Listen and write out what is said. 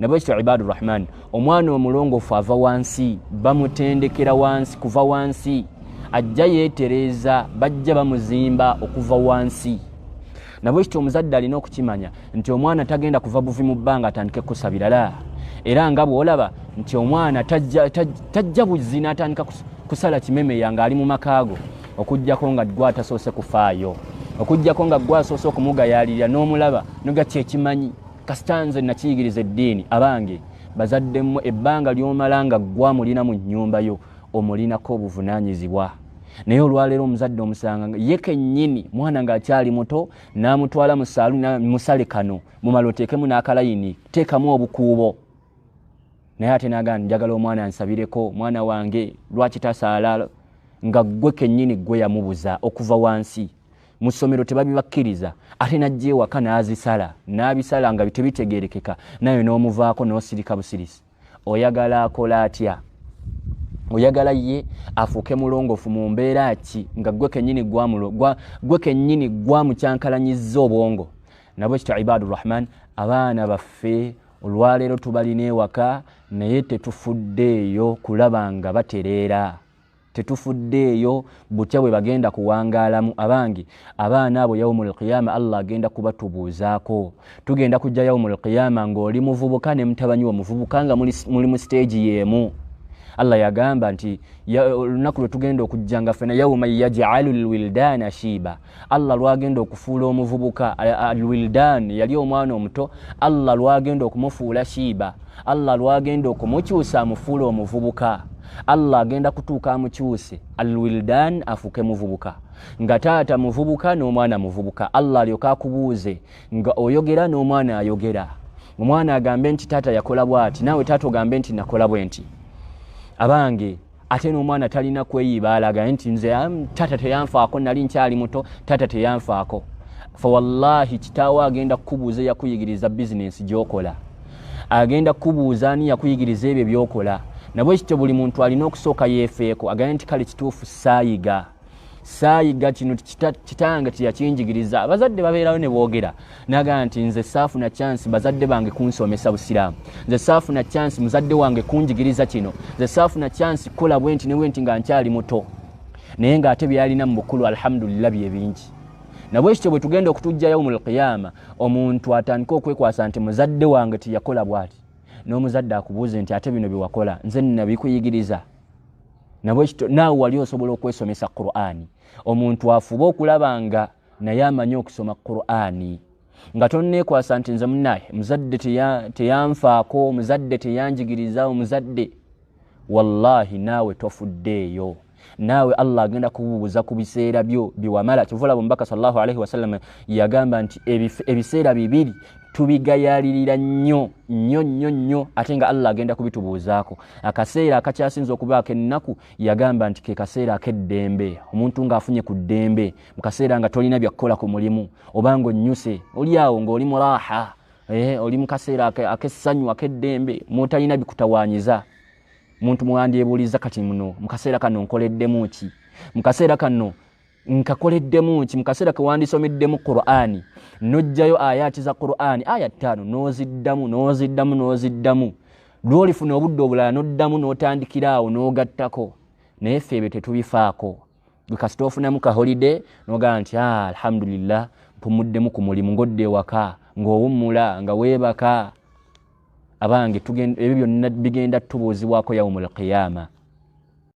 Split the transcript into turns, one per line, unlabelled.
nabwekityo ibadur rahman omwana omulongoofu ava wansi bamutendekera wansi kuva wansi ajja yeetereza bajja bamuzimba okuva wansi nabwekityo omuzadde alina okukimanya nti omwana tagenda kuva buvi mu bbanga atandike kusabira la era nga bw'olaba nti omwana tajja buzzi n'atandika kusala kimeme nga ali mu makaago okujjako nga gwe atasoose kufaayo okujjako nga gwe asoose okumugayaalirira n'omulaba nogatya ekimanyi kasita nze nakiyigiriza eddiini abange bazaddemu ebbanga ly'omala nga gwe mulina mu nnyumba yo omulinako obuvunaanyizibwa naye olwaleero omuzadde omusanga ye kennyini mwana ng'akyali muto n'amutwala mu saaluuni musale kano mumala oteekemu n'akalayini teekamu obukuubo naye ate n'agamba njagala omwana ansabireko mwana wange lwaki tasaala nga gwe kennyini gwe yamubuza okuva wansi mu ssomero tebabibakkiriza ate n'ajja ewaka n'azisala n'abisala nga tebitegeerekeka naye n'omuvaako n'osirika busirisi oyagala akola atya oyagala ye afuuke mulongoofu mu mbeera ki nga gwe kennyini gwamukyankalanyizza obwongo nabwekityo ibadur rahman abaana baffe olwaleero tubalina ewaka naye tetufuddeeyo kulaba nga batereera tetufuddeeyo butya bwe bagenda kuwangaalamu abange abaana abo yaumul qiyama allah agenda kubatubuuzaako tugenda kujja yaumul qiyama ng'oli muvubuka ne mutabanyi wo muvubuka nga muli mu siteegi y'emu allah yagamba nti olunaku lwe tugenda okujjanga fena yauma yaj'alu lwildaana shiiba allah lwagenda okufuula omuvubuka alwildan yali omwana omuto allah lwagenda okumufuula shiiba allah lwagenda okumukyusa amufuula omuvubuka allah agenda kutuuka amukyuse alwildan afuuke muvubuka nga taata muvubuka n'omwana muvubuka allah alyoka akubuuze nga oyogera n'omwana ayogera omwana agambe nti taata yakola bw'ati naawe taata ogambe nti nakola bwe nti abange ate n'omwana talina kweyiba alaga nti nze taata teyanfaako nali nkyali muto taata teyanfaako fa wallahi kitaawo agenda kukubuuza yakuyigiriza bizinensi gy'okola agenda kukubuuza ani yakuyigiriza ebyo by'okola nabwekityo buli muntu alina okusooka yeefeeko agambye nti kale kituufu saayiga kino kitange teyakinjigiriza abazadde babeerawo ne boogera nagamba nti nze saafuna chansi bazadde bange kunsomesa busiraamu nze saafuna chansi muzadde wange kunjigiriza kino nze saafuna chansi kukola bwenti ne bwenti nga nkyali muto naye ng'ate byalina mu bukulu alhamdulillah bye bingi nabwekityo bwe tugenda okutujja yaumul qiyama omuntu atandika okwekwasa nti muzadde wange teyakola bw'ati n'omuzadde akubuuze nti ate bino bye wakola nze nabikuyigiriza nabwekityo naawe wali osobola okwesomesa Qur'ani omuntu afuba okulaba nga naye amanyi okusoma Qur'ani nga tonneekwasa nti nze munnaye muzadde teyanfaako muzadde teyanjigiriza omuzadde wallahi naawe tofuddeeyo naawe allah agenda kubuuza ku biseera byo biwamala kivula omubaka sallallahu alaihi wasallam yagamba nti ebiseera bibiri tubigayalirira nnyo ate nga allah agenda kubitubuuzaako akaseera akakyasinza okubaako ennaku yagamba nti ke kaseera ak'eddembe omuntu ng'afunye ku ddembe mu kaseera nga tolina byakukola ku mulimu obanga onnyuse oli awo ng'oli mu raaha oli mu kaseera ak'essanyu ak'eddembe mutalina bikutawaanyiza muntu mwandyebuuliza kati muno mu kaseera kano nkoleddemu ki mu kaseera kano nkakoleddemu ki mu kaseera ke wandisomeddemu Qur'ani nojjayo ayati za Qur'ani aya 5 n'oziddamu lwolifuna obudde obulala noddamu n'otandikira awo n'ogattako naye ffe ebyo tetubifaako kasita ofunamu ka holiday n'ogamba nti alhamdulillah mpumuddemu ku mulimu ng'odda ewaka ng'owummula nga weebaka abange ebyo byonna bigenda tubuuzibwako yaumul qiyama